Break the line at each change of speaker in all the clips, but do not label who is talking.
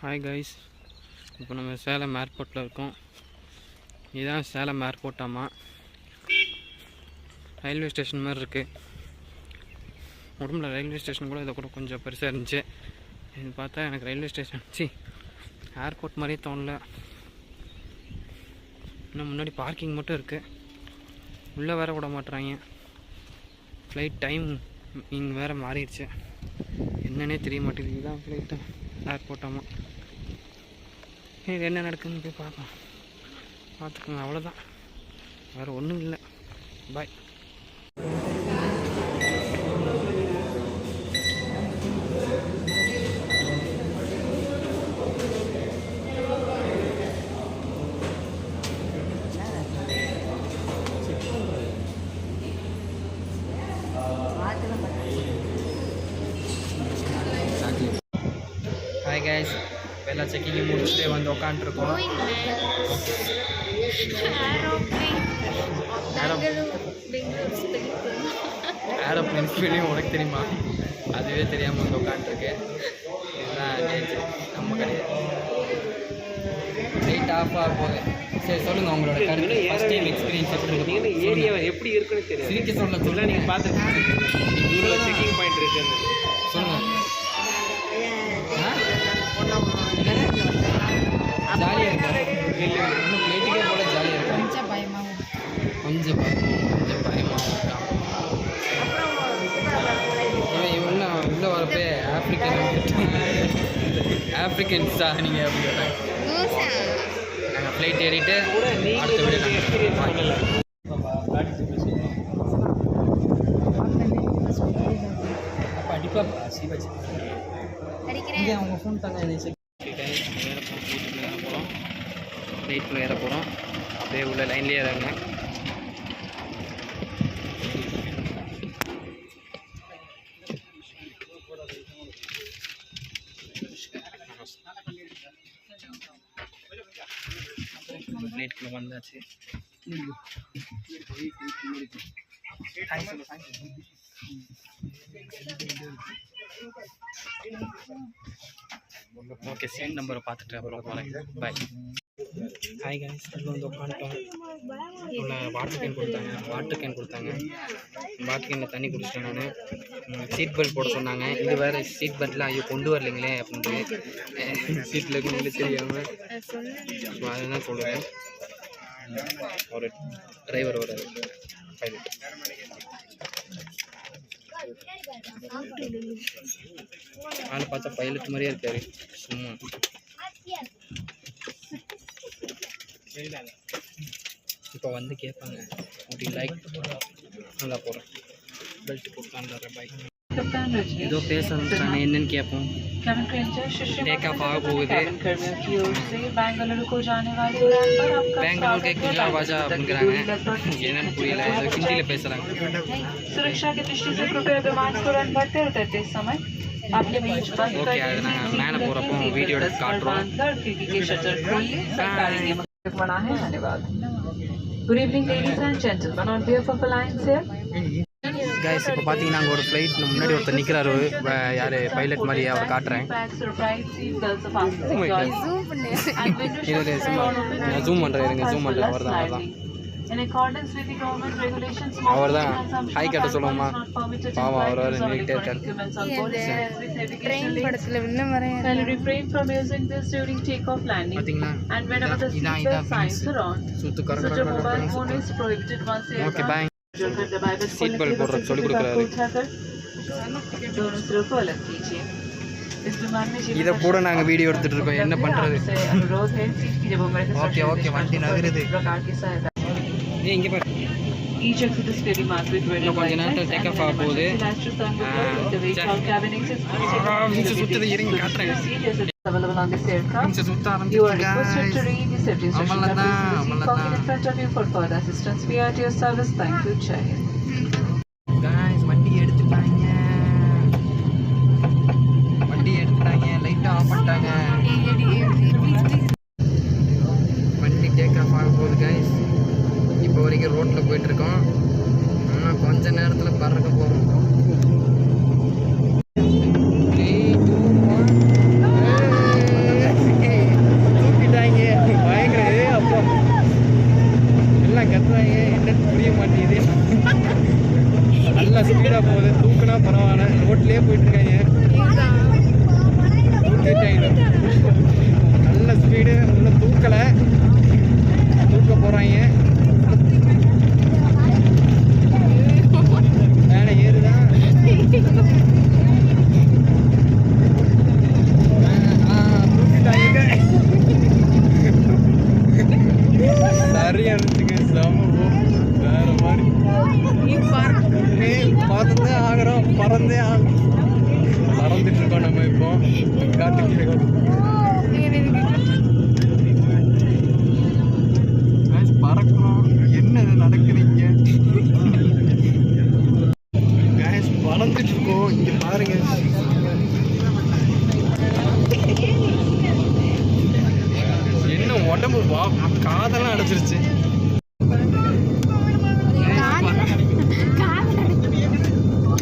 Hi guys, இப்போ நம்ம சேலம் ஏர்போர்ட்டில் இருக்கோம். இதுதான் சேலம் ஏர்போர்ட்டாமா. ரயில்வே ஸ்டேஷன் மாதிரி இருக்குது. உடம்புல ரயில்வே ஸ்டேஷன் கூட இதை கூட கொஞ்சம் பெருசாக இருந்துச்சு. இது பார்த்தா எனக்கு ரயில்வே ஸ்டேஷன் ஏர்போர்ட் மாதிரியே தோணல. இன்னும் முன்னாடி பார்க்கிங் மட்டும் இருக்குது. உள்ளே வேற விட மாட்டுறாங்க. ஃப்ளைட் டைம் இங்கே வேறு மாறிடுச்சு. என்னன்னே தெரிய மாட்டேங்குது. இதுதான் ஃப்ளைட்டு ஏர்போர்ட்டாமா. இது என்ன நடக்குதுன்னு போய் பார்க்கலாம். பார்த்துக்கோங்க, அவ்வளோதான், வேறு ஒன்றும் இல்லை. பாய். ஹாய் கைஸ், எல்லா செக்கிங்கும் முடிச்சுட்டு வந்து உட்காந்துருக்கோம். ஏரோப்ளேன் ஸ்பீடையும் உனக்கு தெரியுமா? அதுவே தெரியாமல் வந்து உட்காந்துருக்கு. இதுதான் நம்ம கிடையாது. லைட் ஆஃப் ஆக போகுது. சரி சொல்லுங்கள், உங்களோட கருத்து. ஃபஸ்ட் டைம் எக்ஸ்பீரியன்ஸ் எப்படி இருக்கு?
ஏரியா எப்படி இருக்குன்னு தெரியும்.
சிரிக்க சொல்ல
நீங்கள் பார்த்துருக்கீங்க. ஊரில் செக்கிங் பாயிண்ட் இருக்குன்னு
சொல்லுங்கள். ஜாலியாக இருக்கா? இன்னும் ஃப்ளைட்டுக்கே போல ஜாலியாக இருக்கா? கொஞ்சம் பயமாக இருக்கா? இவன் உள்ளே வரப்பே ஆப்ரிக்கன்ஸா நீங்கள் அப்படி கேட்டாங்க. நாங்கள் ஃப்ளைட் ஏறிட்டு அடுத்த விட அடிப்பாப்பா சிவாஜி இங்கே அவங்க ஃபோன் தாங்க. ஃப்ளைட்டில் ஏற போகிறோம். அப்படியே உள்ள லைன்லேயே ஏறாங்க. ஃப்ளைட்டுக்குள்ள வந்தாச்சு. ஓகே, சீட் நம்பரை பார்த்துட்டு அப்புறம் போகிறேன். பாய். ஹாய் கைஸ், அதில் வந்து உட்காந்துட்டோம். இவ்வளோ வாட்டர் கேன் கொடுத்தாங்க. வாட்டர் கேனில் தண்ணி குடிச்சிட்டேன் நான். சீட் பெல்ட் போட சொன்னாங்க. இது வேறு சீட் பெல்ட்லாம் ஐயோ கொண்டு வரலைங்களே அப்படின்ட்டு சீட்டில் இருக்குன்னு தெரியாமல் அதுதான் சொல்லுவேன். ஒரு டிரைவர் வராது, பைலட். ஆள் பார்த்தா பைலட் மாதிரியே இருக்காரு. சும்மா இப்போ வந்து கேட்பாங்க, அப்படி லைக் நல்லா போகிறேன், பெல்ட் போட்டு பாய். ஏதோ பேச ஆரம்பிச்சாங்க, என்னன்னு கேட்போம். டேக் ஆஃப் ஆக போகுது. பெங்களூருக்கு குஜா வாஜா அப்படிங்கிறாங்க. என்னன்னு புரியல, ஹிந்தியில் பேசுகிறாங்க. ஓகே, அது நாங்கள் மேலே போகிறப்போ வீடியோட காட்டுறோம்.
Good evening, ladies and gentlemen. On behalf of Alliance Air.
Guys, இப்போ பார்த்தீங்கன்னா அங்கே ஒரு ஃப்ளைட் முன்னாடி ஒருத்தர் நிற்கிறாரு. யார் பைலட் மாதிரியே அவர் காட்டுறேன். இதில் ஜூம் பண்ணுறேன். அவர் தான் அவர் தான் ஹாய் கட்ட சொல்லுவோமா? பாவம், அவர் வர நின்றுட்டே இருக்காரு. Okay bye. சீட் பெல்ட் போடுற சொல்லி கொடுக்குறாரு. இதை கூட நாங்கள் வீடியோ எடுத்துகிட்டு இருக்கோம். என்ன பண்ணுறது? ஓகே வண்டி நகருது. இங்கே பாரு, கொஞ்ச நேரத்தில் டேக் ஆஃப் ஆக போகுது. சுற்றுது, இறங்கி காட்டுறேன். சுத்த வண்டி எடுத்துட்டாங்க. லைட்டாக ஆஃப் பண்ணிட்டாங்க. வண்டி டேக் ஆஃப் ஆக போகுது கைஸ். இப்போ வரைக்கும் ரோட்டில் போயிட்டுருக்கோம். ஆனால் கொஞ்ச நேரத்தில் பறக்க போகும். ஸ்பீடாக போகுது. தூக்குனா பரவாயில்ல, ரோட்லேயே போயிட்டுருக்காங்க. தூக்கிட்டாங்க, நல்ல ஸ்பீடு. இன்னும் தூக்கலை, தூக்க போகிறாங்க. மேலே ஏறுதான். தூக்கிட்டாங்க. சரியா இருந்துச்சுங்க, செம. வேற மாதிரி பார்த்துட்டே ஆகிறோம், பறந்தே ஆகும். பறந்துட்டு இருக்கோம் நம்ம இப்போ காட்டுக்கு. பறக்கிறோம். என்ன நடக்குறீங்க? பறந்துட்டு இருக்கோம். இங்க பாருங்க, என்ன உடம்பு காதெல்லாம் அடைச்சிருச்சு.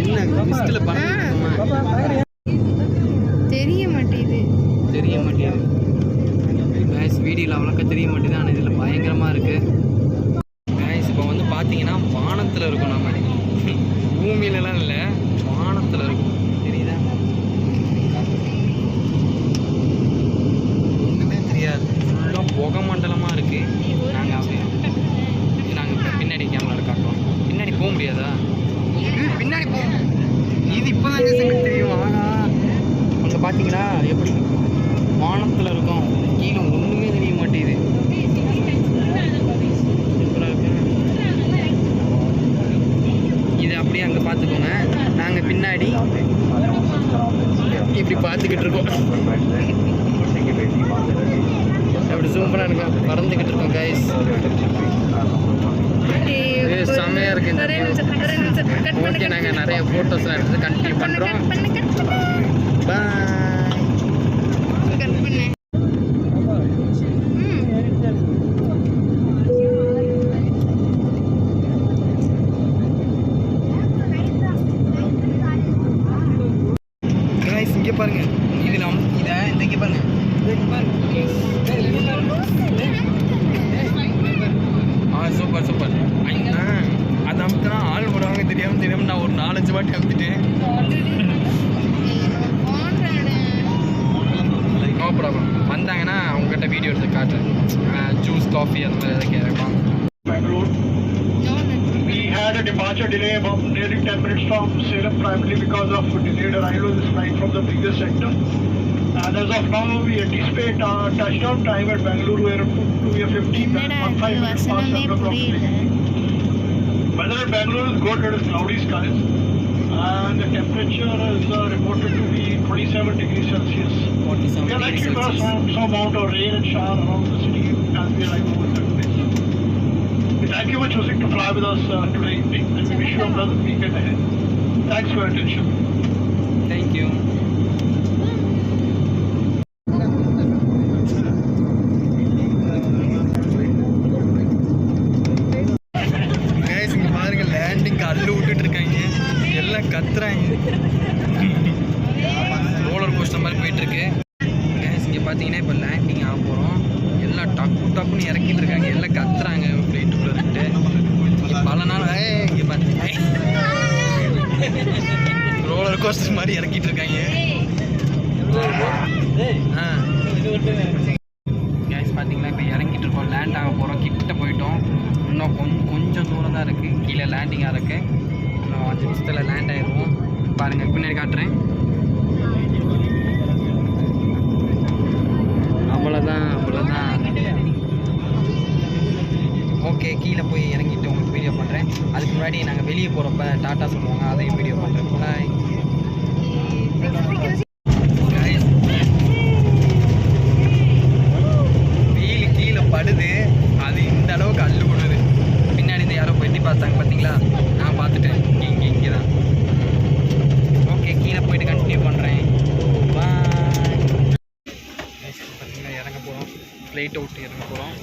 என்ன மிஸ்ட்ல
தெரிய மாட்டேங்குது.
கேஸ் வீடியோவில் அவ்வளோக்கா தெரிய மாட்டேங்குது, ஆனால் இதில் பயங்கரமாக இருக்குது. கேஸ் இப்போ வந்து பார்த்தீங்கன்னா வானத்தில் இருக்கும். நம்ம பூமியிலலாம் இல்லை, வானத்தில் இருக்கும். தெரியுதா? ஒன்றுமே தெரியாது, ஃபுல்லாக புகை மண்டலமாக இருக்குது. நாங்கள் பின்னாடி கேமரா காட்டுறோம். பின்னாடி போக முடியாதா? பின்னாடி போ. இது இப்போ தான் தெரியும். அங்கே பார்த்தீங்களா எப்படி வானத்தில் இருக்கும், கீழே ஒன்றுமே தெரிய மாட்டேங்குது. இது அப்படியே அங்கே பார்த்துக்கோங்க. நாங்கள் பின்னாடி இப்படி பார்த்துக்கிட்டு இருக்கோம். அப்படி சூப்பராக இருக்கும், பறந்துக்கிட்டு இருக்கோம் கைஸ். செம்மையாக இருக்குது இந்த வியூ. ஓகே, நாங்கள் நிறைய ஃபோட்டோஸ்லாம் எடுத்து கண்டினியூ பண்ணுறோம். பாய். இங்கே பாருங்க, இது இதை இங்கே பாருங்க. Super super. அது அமுத்தினா ஆள் வருவாங்க தெரியாமல் நான் ஒரு 4-5 வாட்டி அமுத்திட்டேன். No problem. வந்தாங்கன்னா அவங்ககிட்ட வீடியோ எடுத்து காட்டுறேன். ஜூஸ், காஃபி அந்த மாதிரி எதாவது கேட்பாங்க.
We had a departure delay of nearly 10 minutes from Salem, primarily because of delayed arrival of this flight from the previous sector. And as of now, we anticipate our touchdown time at Bangalore Airport to be 15 minutes past 7 o'clock. Weather at Bangalore is good. It is cloudy skies, and the temperature is reported to be 27 degrees Celsius. We are likely to have some amount of rain and shower around the city as we arrive over that place. Thank you for choosing to fly with us today evening, and we wish you a pleasant weekend ahead. Thanks for your attention.
Thank you. Guys, இங்க பாருங்க, landing அள்ளு விட்டுட்டு இருக்காங்க, எல்லாம் கத்துறாங்க. Roller coaster மாதிரி போயிட்டு இருக்கு. Guys, இங்க பாத்தீங்கன்னா இப்போ லேண்டிங் ஆக போறோம். எல்லாம் டப்பு டப்புன்னு இறக்கிட்டு இருக்காங்க, எல்லாம் கத்துறாங்க ஃப்ளைட்டுக்குள்ள இருந்து. பல நாள் இங்கே பார்த்து ரோலர் கோஸ்டர் மாதிரி இறக்கிட்டு இருக்காங்க. கேஸ் பார்த்தீங்கன்னா இப்போ இறங்கிட்டு இருக்கோம், லேண்ட் ஆக போகிறோம். கிட்ட போயிட்டோம், இன்னும் கொஞ்சம் தூரம் தான் இருக்குது கீழே லேண்டிங் ஆகிறதுக்கு. இன்னும் 5 நிமிஷத்தில் லேண்ட் ஆகிடுவோம். பாருங்கள், பின்னாடி காட்டுறேன். அவ்வளோதான். ஓகே, கீழே போய் இறங்கிட்டு உங்களுக்கு வீடியோ பண்ணுறேன். அதுக்கு முன்னாடி நாங்கள் வெளியே போகிறப்ப டாட்டா சொல்லுவாங்க, அதையும் வீடியோ பண்ணுறேன். பாய். வீல் கீழே படுது, அது இந்த அளவுக்கு அள்ளு விடுது. பின்னாடி இந்த யாரோ எட்டி பார்த்தாங்க பார்த்தீங்களா, நான் பார்த்துட்டேன். இங்கே தான். ஓகே, கீழே போயிட்டு கண்டினியூ பண்ணுறேன். பாய். பார்த்தீங்கன்னா இறங்க போகிறோம், ஃப்ளைட்டை விட்டு இறங்க போகிறோம்.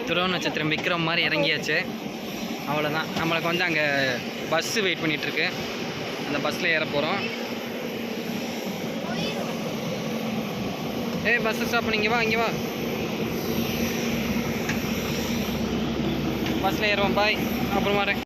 துருவ நட்சத்திரம் விக்ரம் மாதிரி இறங்கியாச்சு. அவ்வளோதான். நம்மளுக்கு வந்து அங்கே பஸ்ஸு வெயிட் பண்ணிகிட்ருக்கு, அந்த பஸ்ஸில் ஏற போகிறோம். பஸ்ஸு ஸ்டாப் பண்ணி இங்கே வா. பஸ்ஸில் ஏறுவோம். பாய், அப்புறம் வரேன்.